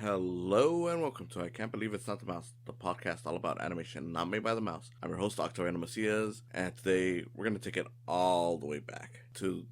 Hello and welcome to I Can't Believe It's Not the Mouse, the podcast all about animation not made by the mouse. I'm your host, Octaviano, and today we're going to take it all the way back to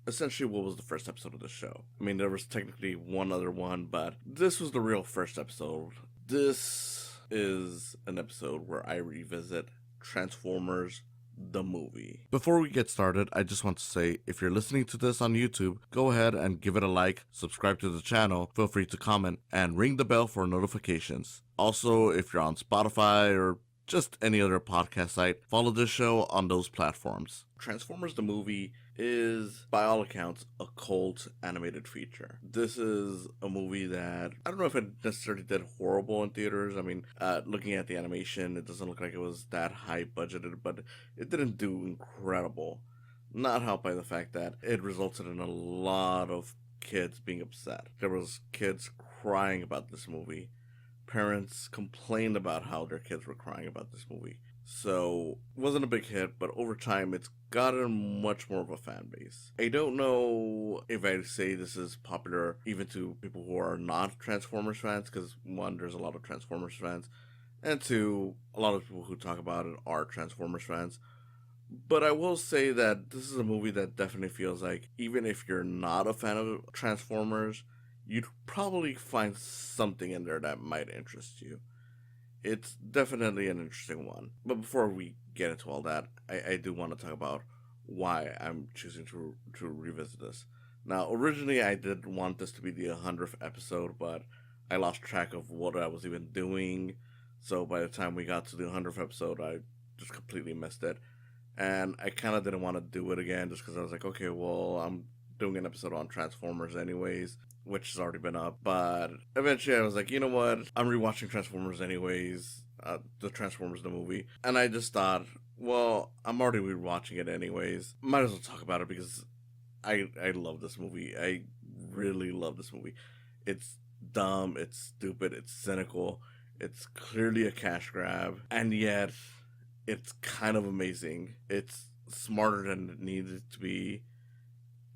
essentially what was the first episode of the show. I mean, there was technically one other one, but this was the real first episode. This is an episode where I revisit Transformers the movie. Before we get started, I just want to say, if you're listening to this on YouTube, go ahead and give it a like, subscribe to the channel, feel free to comment, and ring the bell for notifications. Also, if you're on Spotify or just any other podcast site, follow this show on those platforms. Transformers the movie is, by all accounts, a cult animated feature. This is a movie that, I don't know if it necessarily did horrible in theaters. I mean, looking at the animation, it doesn't look like it was that high budgeted, but it didn't do incredible. Not helped by the fact that it resulted in a lot of kids being upset. There was kids crying about this movie. Parents complained about how their kids were crying about this movie. So, it wasn't a big hit, but over time, it's gotten much more of a fan base. I don't know if I'd say this is popular even to people who are not Transformers fans, because one, there's a lot of Transformers fans, and two, a lot of people who talk about it are Transformers fans. But I will say that this is a movie that definitely feels like, even if you're not a fan of Transformers, you'd probably find something in there that might interest you. It's definitely an interesting one. But before we get into all that, I do want to talk about why I'm choosing to revisit this. Now, originally I did want this to be the 100th episode, but I lost track of what I was even doing. So by the time we got to the 100th episode, I just completely missed it. And I kind of didn't want to do it again just because I was like, okay, well, I'm doing an episode on Transformers anyways, which has already been up. But eventually I was like, you know what? I'm rewatching Transformers anyways, the Transformers the movie. And I just thought, well, I'm already rewatching it anyways. Might as well talk about it because I love this movie. I really love this movie. It's dumb, it's stupid, it's cynical, it's clearly a cash grab, and yet it's kind of amazing. It's smarter than it needed to be,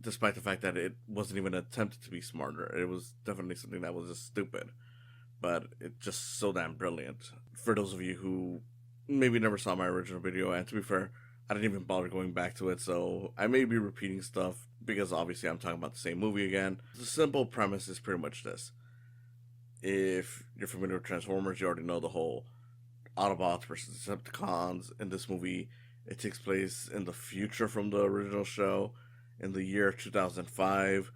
despite the fact that it wasn't even attempted to be smarter. It was definitely something that was just stupid, but it's just so damn brilliant. For those of you who maybe never saw my original video, and to be fair, I didn't even bother going back to it, so I may be repeating stuff because obviously I'm talking about the same movie again. The simple premise is pretty much this. If you're familiar with Transformers, you already know the whole Autobots versus Decepticons. In this movie, it takes place in the future from the original show, in the year 2005,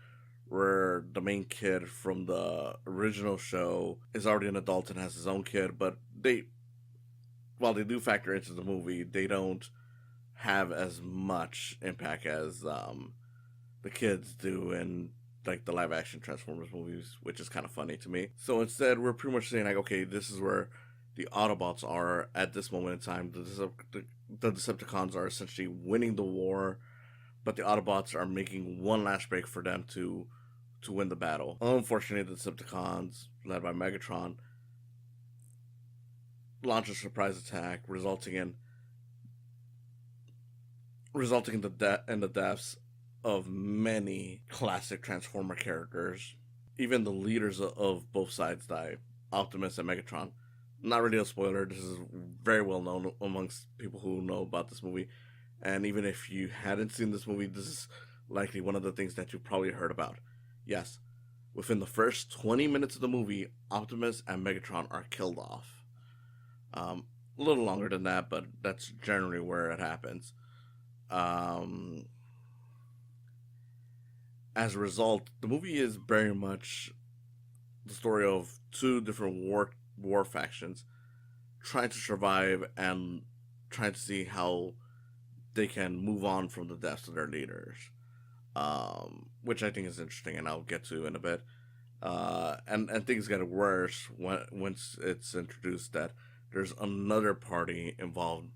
where the main kid from the original show is already an adult and has his own kid, but while they do factor into the movie, they don't have as much impact as the kids do in like the live action Transformers movies, which is kind of funny to me. So instead, we're pretty much saying like, okay, this is where the Autobots are at this moment in time. The Decepticons are essentially winning the war, but the Autobots are making one last break for them to win the battle. Unfortunately, the Decepticons, led by Megatron, launch a surprise attack, resulting in the deaths of many classic Transformer characters. Even the leaders of both sides die, Optimus and Megatron. Not really a spoiler, this is very well known amongst people who know about this movie. And even if you hadn't seen this movie, this is likely one of the things that you probably heard about. Yes, within the first 20 minutes of the movie, Optimus and Megatron are killed off. A little longer than that, but that's generally where it happens. As a result, the movie is very much the story of two different war factions trying to survive and trying to see how they can move on from the deaths of their leaders, which I think is interesting, and I'll get to in a bit. And things get worse once it's introduced that there's another party involved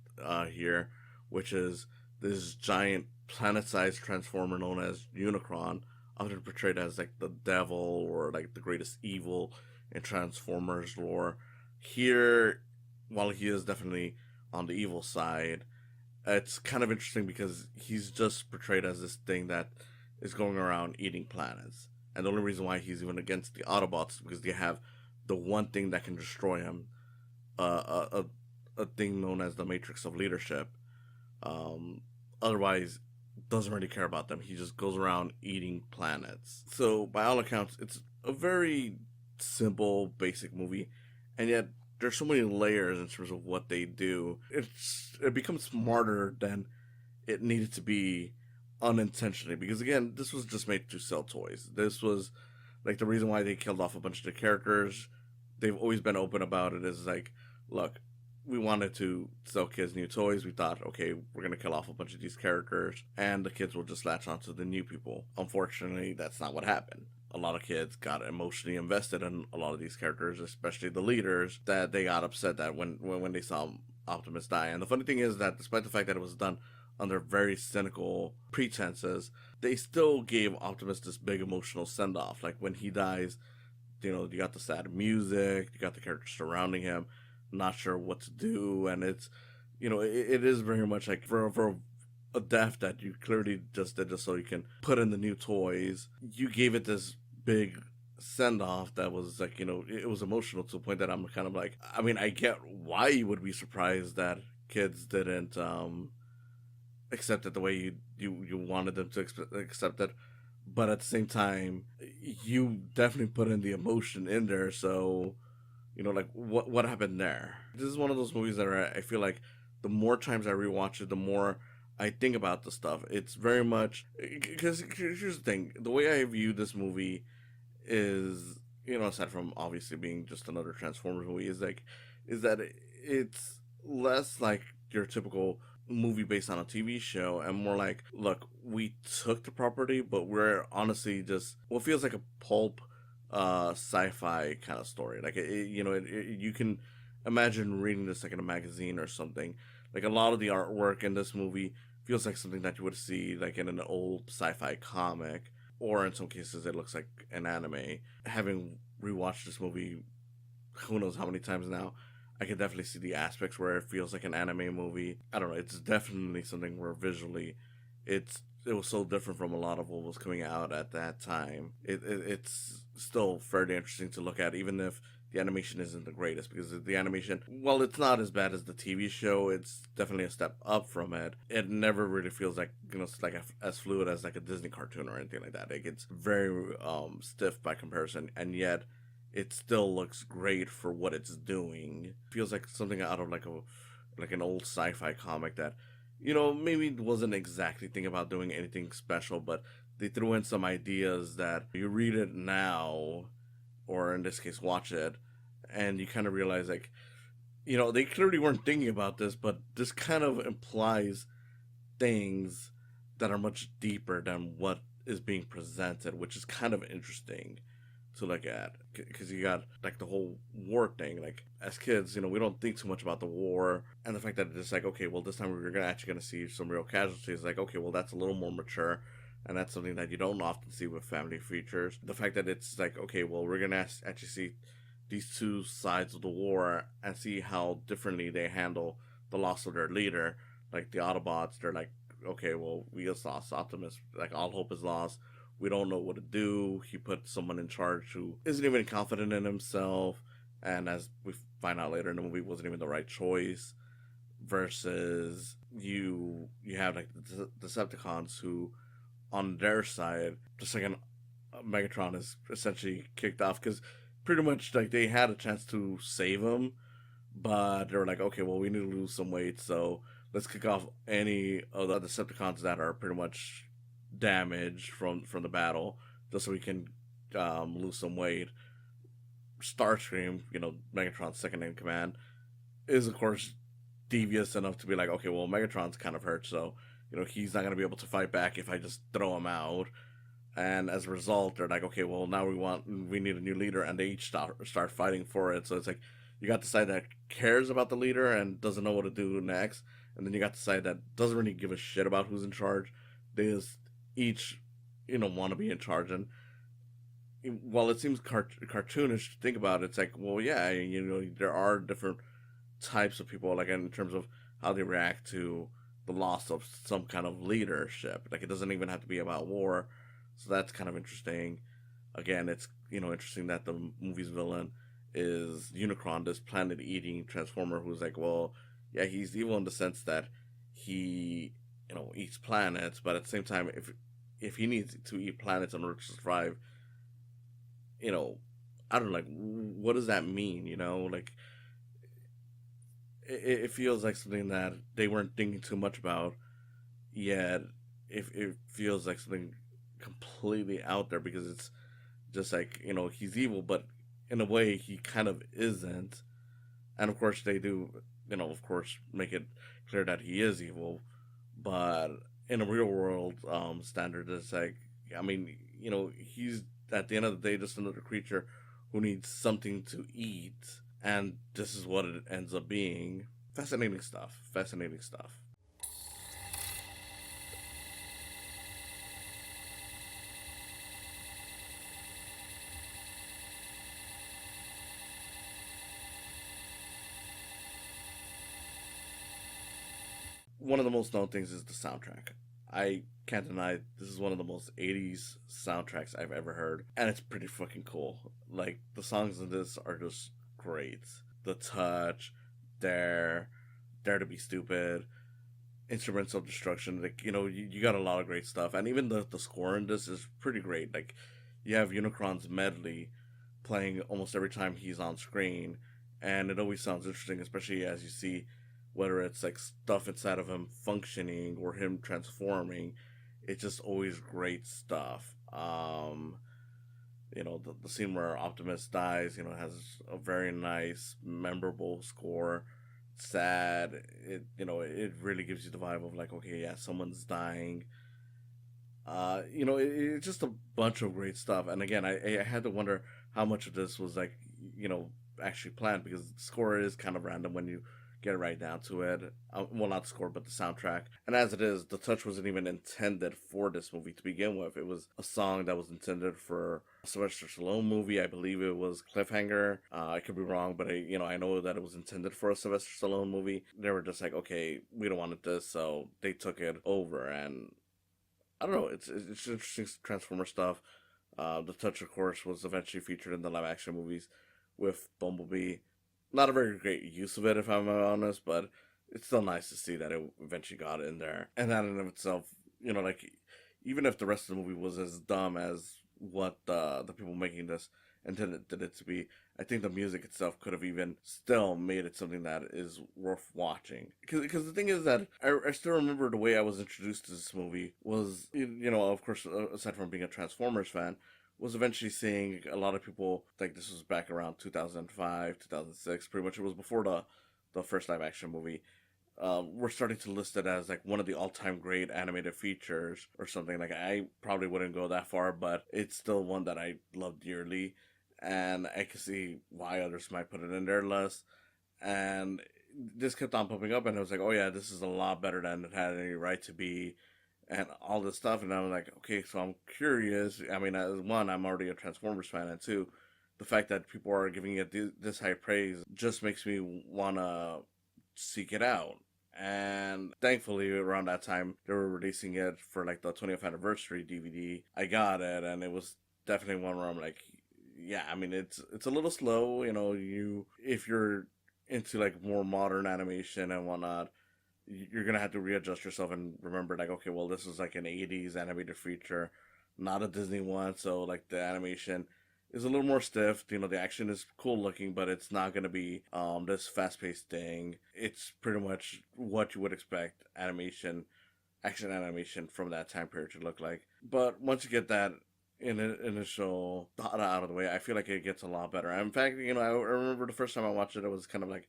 here, which is this giant planet-sized transformer known as Unicron, often portrayed as like the devil or like the greatest evil in Transformers lore. Here, while he is definitely on the evil side, it's kind of interesting because he's just portrayed as this thing that is going around eating planets. And the only reason why he's even against the Autobots is because they have the one thing that can destroy him, a thing known as the matrix of leadership. Um, Otherwise, doesn't really care about them. He just goes around eating planets. So by all accounts, it's a very simple, basic movie, and yet there's so many layers in terms of what they do. It becomes smarter than it needed to be unintentionally, because again, this was just made to sell toys. This was like the reason why they killed off a bunch of the characters. They've always been open about it. Is like, look, we wanted to sell kids new toys. We thought, okay, we're gonna kill off a bunch of these characters, and the kids will just latch onto the new people. Unfortunately, that's not what happened. A lot of kids got emotionally invested in a lot of these characters, especially the leaders, that they got upset that when they saw Optimus die. And the funny thing is that despite the fact that it was done under very cynical pretenses, they still gave Optimus this big emotional send off. Like when he dies, you got the sad music, you got the characters surrounding him, not sure what to do, and it's, it is very much like for a death that you clearly just did just so you can put in the new toys. You gave it this big send off that was like, it was emotional to a point that I'm kind of like, I mean, I get why you would be surprised that kids didn't accept it the way you wanted them to accept it, but at the same time, you definitely put in the emotion in there. So, like what happened there? This is one of those movies that I feel like the more times I rewatch it, the more I think about the stuff. It's very much because here's the thing: the way I view this movie is, aside from obviously being just another Transformers movie, is that it's less like your typical movie based on a TV show and more like, look, we took the property, but we're honestly just what feels like a pulp sci-fi kind of story. Like you can imagine reading this like in a magazine or something. Like a lot of the artwork in this movie feels like something that you would see like in an old sci-fi comic, or in some cases it looks like an anime. Having rewatched this movie who knows how many times now, I can definitely see the aspects where it feels like an anime movie. I don't know, it's definitely something where visually it was so different from a lot of what was coming out at that time. It's still fairly interesting to look at, even if the animation isn't the greatest, because the animation, while it's not as bad as the TV show, it's definitely a step up from it. It never really feels like, it's like as fluid as like a Disney cartoon or anything like that. Like it's very stiff by comparison, and yet it still looks great for what it's doing. Feels like something out of like an old sci-fi comic that, maybe wasn't exactly thinking about doing anything special, but they threw in some ideas that you read it now, or in this case, watch it, and you kind of realize like, they clearly weren't thinking about this, but this kind of implies things that are much deeper than what is being presented, which is kind of interesting to look at, because you got like the whole war thing. Like as kids, we don't think too much about the war, and the fact that it's like, okay, well this time we're gonna see some real casualties. Like, okay, well that's a little more mature, and that's something that you don't often see with family features. The fact that it's like, okay, well we're gonna actually see these two sides of the war and see how differently they handle the loss of their leader. Like the Autobots, they're like, okay, well we just lost Optimus. Like all hope is lost. We don't know what to do. He put someone in charge who isn't even confident in himself, and as we find out later in the movie, wasn't even the right choice. Versus you have like the Decepticons who, on their side, just like Megatron is essentially kicked off, because pretty much like they had a chance to save him, but they were like, okay, well we need to lose some weight, so let's kick off any of the Decepticons that are pretty much damage from the battle, just so we can lose some weight. Starscream, Megatron's second in command, is of course devious enough to be like, okay, well Megatron's kind of hurt, so he's not going to be able to fight back if I just throw him out. And as a result, they're like, okay, well now we need a new leader, and they each start fighting for it. So it's like you got the side that cares about the leader and doesn't know what to do next, and then you got the side that doesn't really give a shit about who's in charge. They just each want to be in charge. And while it seems cartoonish to think about it, it's like, well yeah, there are different types of people, like in terms of how they react to the loss of some kind of leadership. Like it doesn't even have to be about war. So that's kind of interesting. Again, it's interesting that the movie's villain is Unicron, this planet-eating transformer who's like, well, yeah, he's evil in the sense that he, eats planets, but at the same time, if he needs to eat planets in order to survive, you know, I don't know, like, what does that mean? Like, it feels like something that they weren't thinking too much about, yet it feels like something completely out there because it's just like, he's evil, but in a way he kind of isn't. And of course they do, of course make it clear that he is evil, but in a real world standard, it's like, I mean, he's at the end of the day just another creature who needs something to eat, and this is what it ends up being. Fascinating stuff. Fascinating stuff. One of the most known things is the soundtrack. I can't deny this is one of the most 80s soundtracks I've ever heard, and it's pretty fucking cool. Like, the songs in this are just great. The Touch, Dare, Dare to Be Stupid, Instruments of Destruction. Like, you got a lot of great stuff, and even the score in this is pretty great. Like, you have Unicron's medley playing almost every time he's on screen, and it always sounds interesting, especially as you see whether it's like stuff inside of him functioning or him transforming. It's just always great stuff. The scene where Optimus dies, has a very nice, memorable score. Sad. It really gives you the vibe of like, okay, yeah, someone's dying. It's just a bunch of great stuff. And again, I had to wonder how much of this was like, actually planned, because the score is kind of random when you get right down to it. Well, not the score, but the soundtrack. And as it is, The Touch wasn't even intended for this movie to begin with. It was a song that was intended for a Sylvester Stallone movie. I believe it was Cliffhanger. I could be wrong, but I know that it was intended for a Sylvester Stallone movie. They were just like, okay, we don't want this, so they took it over. And I don't know, it's interesting Transformer stuff. The Touch, of course, was eventually featured in the live action movies with Bumblebee. Not a very great use of it, if I'm honest, but it's still nice to see that it eventually got in there. And that in and of itself, like, even if the rest of the movie was as dumb as what the people making this intended it to be, I think the music itself could have even still made it something that is worth watching. Because the thing is that I still remember the way I was introduced to this movie was, of course, aside from being a Transformers fan, was eventually seeing a lot of people, like, this was back around 2005, 2006, pretty much. It was before the first live action movie. We're starting to list it as like one of the all-time great animated features or something. Like, I probably wouldn't go that far, but it's still one that I love dearly, and I can see why others might put it in their list. And this kept on popping up, and I was like, oh yeah, this is a lot better than it had any right to be, and all this stuff. And I was like, okay, so I'm curious. I mean, as one, I'm already a Transformers fan, and two, the fact that people are giving it this high praise just makes me want to seek it out. And thankfully, around that time, they were releasing it for like the 20th anniversary DVD. I got it, and it was definitely one where I'm like, yeah, I mean, it's a little slow, if you're into like more modern animation and whatnot, you're gonna have to readjust yourself and remember, like, okay, well, this is like an 80s animated feature, not a Disney one, so like the animation is a little more stiff. The action is cool looking, but it's not gonna be this fast paced thing. It's pretty much what you would expect action animation from that time period to look like. But once you get that initial thought out of the way, I feel like it gets a lot better. In fact, I remember the first time I watched it, it was kind of like,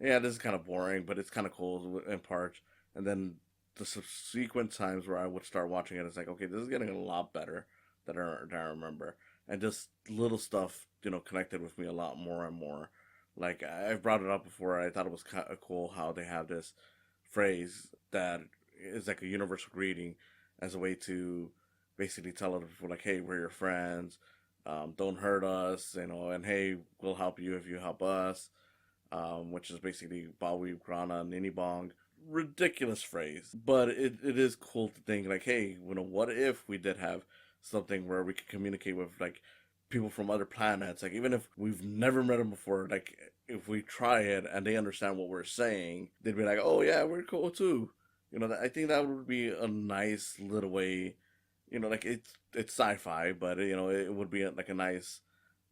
yeah, this is kind of boring, but it's kind of cool in parts. And then the subsequent times where I would start watching it, it's like, okay, this is getting a lot better than I remember. And just little stuff, connected with me a lot more and more. Like, I've brought it up before. I thought it was kind of cool how they have this phrase that is like a universal greeting as a way to basically tell other people, like, hey, we're your friends. Don't hurt us, and hey, we'll help you if you help us. Which is basically Bawi Grana Nini Bong. Ridiculous phrase, but it is cool to think, like, hey, what if we did have something where we could communicate with, like, people from other planets. Like, even if we've never met them before, like, if we try it and they understand what we're saying, they'd be like, oh yeah, we're cool too. I think that would be a nice little way. Like, it's sci-fi, but it would be like a nice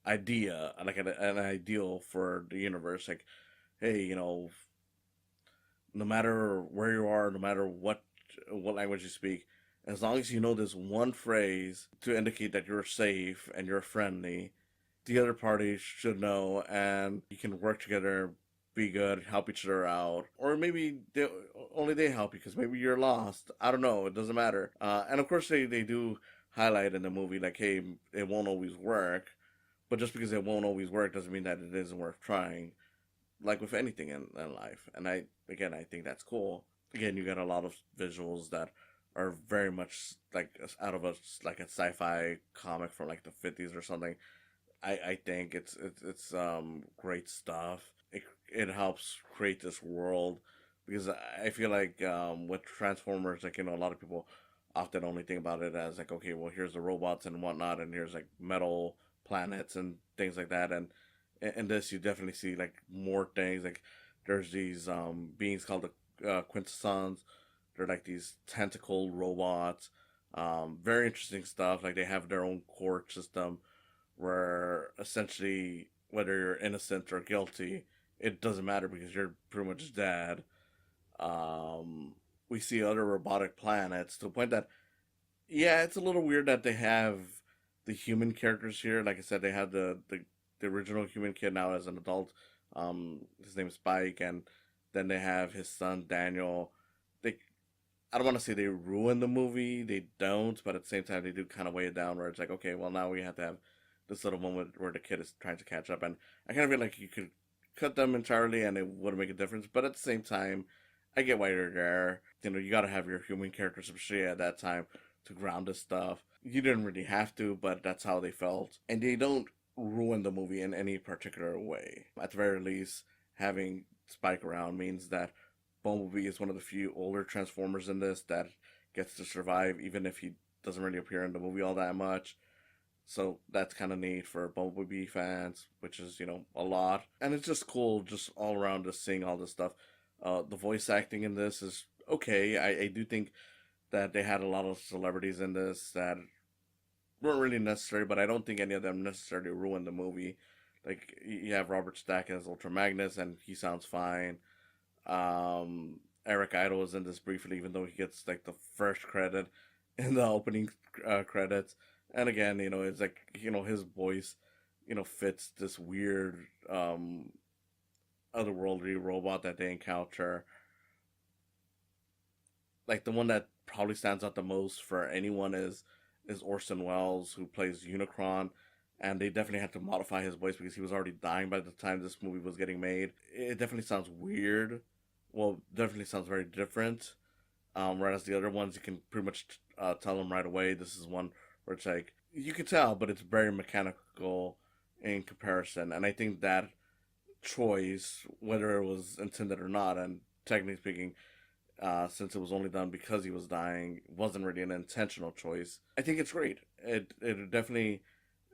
idea, like an ideal for the universe. Like, hey, no matter where you are, no matter what language you speak, as long as you know this one phrase to indicate that you're safe and you're friendly, the other party should know, and you can work together, be good, help each other out, or maybe only they help you because maybe you're lost. I don't know. It doesn't matter. And of course, they do highlight in the movie like, hey, it won't always work, but just because it won't always work doesn't mean that it isn't worth trying. Like with anything in life, and I think that's cool. Again, you got a lot of visuals that are very much like out of a sci-fi comic from like the 50s or something. I think it's great stuff. It helps create this world because I feel like with Transformers, like a lot of people often only think about it as like, okay, well, here's the robots and whatnot, and here's like metal planets and things like that, and in this you definitely see like more things. Like, there's these beings called the quintessons. They're like these tentacle robots. Very interesting stuff. Like, they have their own court system where essentially whether you're innocent or guilty, it doesn't matter because you're pretty much dead. We see other robotic planets to the point that, yeah, it's a little weird that they have the human characters here. Like I said, they have the original human kid now as an adult. His name is Spike, and then they have his son Daniel. They, I don't want to say they ruin the movie. They don't, but at the same time, they do kind of weigh it down. Where it's like, okay, well, now we have to have this little moment where the kid is trying to catch up, and I kind of feel like you could cut them entirely, and it wouldn't make a difference. But at the same time, I get why you're there. You got to have your human characters, especially at that time, to ground this stuff. You didn't really have to, but that's how they felt, and they don't ruin the movie in any particular way. At the very least, having Spike around means that Bumblebee is one of the few older Transformers in this that gets to survive, even if he doesn't really appear in the movie all that much. So that's kind of neat for Bumblebee fans, which is, a lot. And it's just cool, just all around, just seeing all this stuff. The voice acting in this is okay. I do think that they had a lot of celebrities in this that weren't really necessary, but I don't think any of them necessarily ruined the movie. Like, you have Robert Stack as Ultra Magnus, and he sounds fine. Eric Idle is in this briefly, even though he gets like the first credit in the opening credits. And again, it's like, his voice, fits this weird otherworldly robot that they encounter. Like, the one that probably stands out the most for anyone is Orson Welles, who plays Unicron, and they definitely had to modify his voice because he was already dying by the time this movie was getting made. It definitely sounds weird. Well, definitely sounds very different. Whereas the other ones, you can pretty much tell them right away. This is one where it's like, you can tell, but it's very mechanical in comparison. And I think that choice, whether it was intended or not, and technically speaking, since it was only done because he was dying, wasn't really an intentional choice. I think it's great. It definitely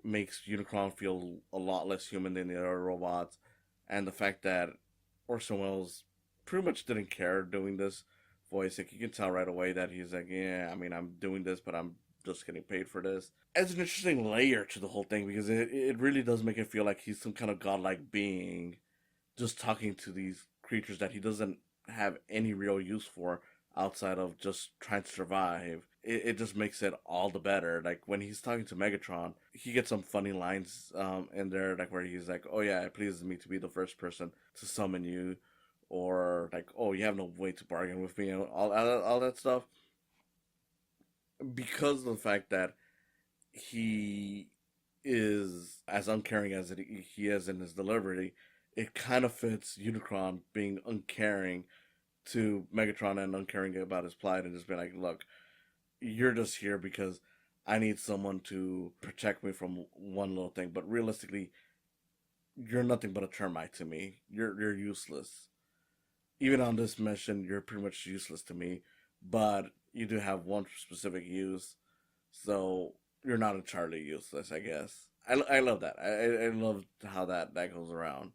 makes Unicron feel a lot less human than the other robots, and the fact that Orson Welles pretty much didn't care doing this voice. Like, you can tell right away that he's like, yeah, I mean, I'm doing this, but I'm just getting paid for this. Adds an interesting layer to the whole thing because it really does make it feel like he's some kind of godlike being, just talking to these creatures that he doesn't have any real use for outside of just trying to survive. It just makes it all the better. Like, when he's talking to Megatron, he gets some funny lines in there, like where he's like, oh yeah, it pleases me to be the first person to summon you, or like, oh, you have no way to bargain with me, and all that stuff. Because of the fact that he is as uncaring as he is in his delivery, it kind of fits Unicron being uncaring to Megatron and uncaring about his plight, and just being like, look, you're just here because I need someone to protect me from one little thing, but realistically, you're nothing but a termite to me. You're useless. Even on this mission, you're pretty much useless to me, but you do have one specific use, so you're not entirely useless, I guess. I love that. I love how that goes around,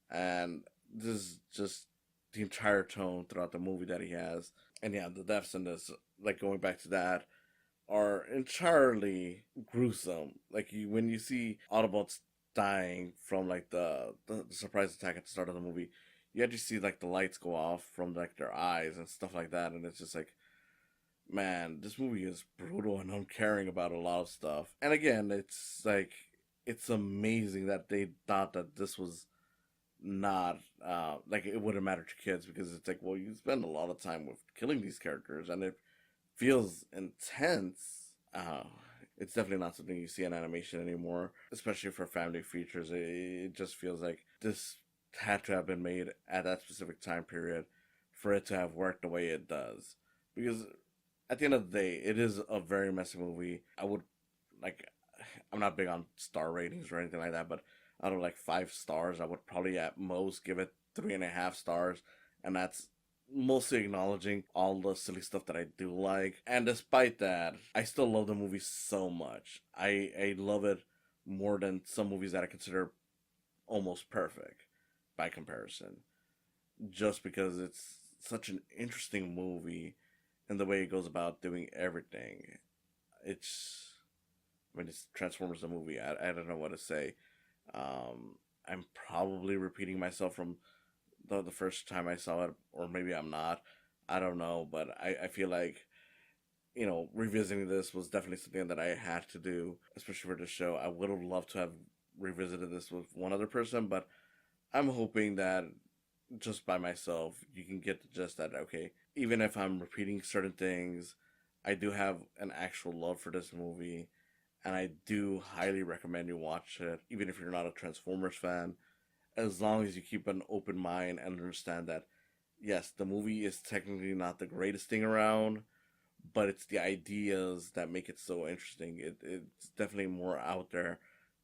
and this is just the entire tone throughout the movie that he has, and yeah, the deaths in this, like going back to that, are entirely gruesome. Like when you see Autobots dying from like the surprise attack at the start of the movie, you actually see like the lights go off from like their eyes and stuff like that, and it's just like, man, this movie is brutal and uncaring about a lot of stuff. And again, it's like, it's amazing that they thought that this was not like it wouldn't matter to kids, because it's like, well, you spend a lot of time with killing these characters and it feels intense. It's definitely not something you see in animation anymore, especially for family features. It just feels like this had to have been made at that specific time period for it to have worked the way it does. Because at the end of the day, it is a very messy movie. I would, like, I'm not big on star ratings or anything like that, but out of like 5 stars, I would probably at most give it 3.5 stars, and that's mostly acknowledging all the silly stuff that I do like. And despite that, I still love the movie so much. I love it more than some movies that I consider almost perfect by comparison, just because it's such an interesting movie and the way it goes about doing everything. It's, I mean, it's Transformers the movie. I don't know what to say. I'm probably repeating myself from the first time I saw it, or maybe I'm not. I don't know, but I feel like, you know, revisiting this was definitely something that I had to do, especially for the show. I would have loved to have revisited this with one other person, but I'm hoping that just by myself, you can get the gist that, okay, even if I'm repeating certain things, I do have an actual love for this movie, and I do highly recommend you watch it, even if you're not a Transformers fan, as long as you keep an open mind and understand that, yes, the movie is technically not the greatest thing around, but it's the ideas that make it so interesting. It's definitely more out there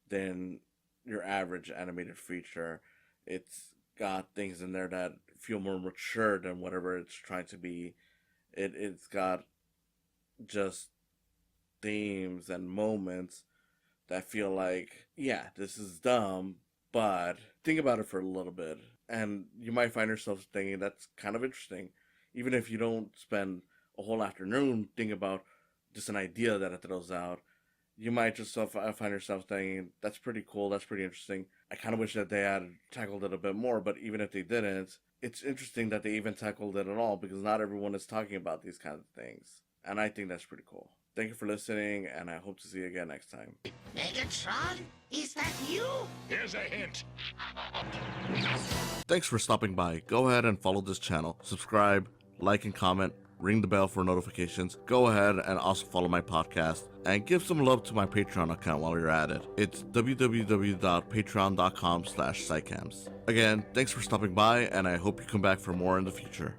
than your average animated feature. It's got things in there that feel more mature than whatever it's trying to be. It's got just themes and moments that feel like, yeah, this is dumb, but think about it for a little bit, and you might find yourself thinking that's kind of interesting, even if you don't spend a whole afternoon thinking about just an idea that it throws out. You might just find yourself thinking, that's pretty cool, that's pretty interesting. I kind of wish that they had tackled it a bit more, but even if they didn't, it's interesting that they even tackled it at all, because not everyone is talking about these kinds of things. And I think that's pretty cool. Thank you for listening, and I hope to see you again next time. Megatron? Is that you? Here's a hint. Thanks for stopping by. Go ahead and follow this channel. Subscribe, like, and comment. Ring the bell for notifications. Go ahead and also follow my podcast, and give some love to my Patreon account while you're at it. It's www.patreon.com/saicams. Again, thanks for stopping by, and I hope you come back for more in the future.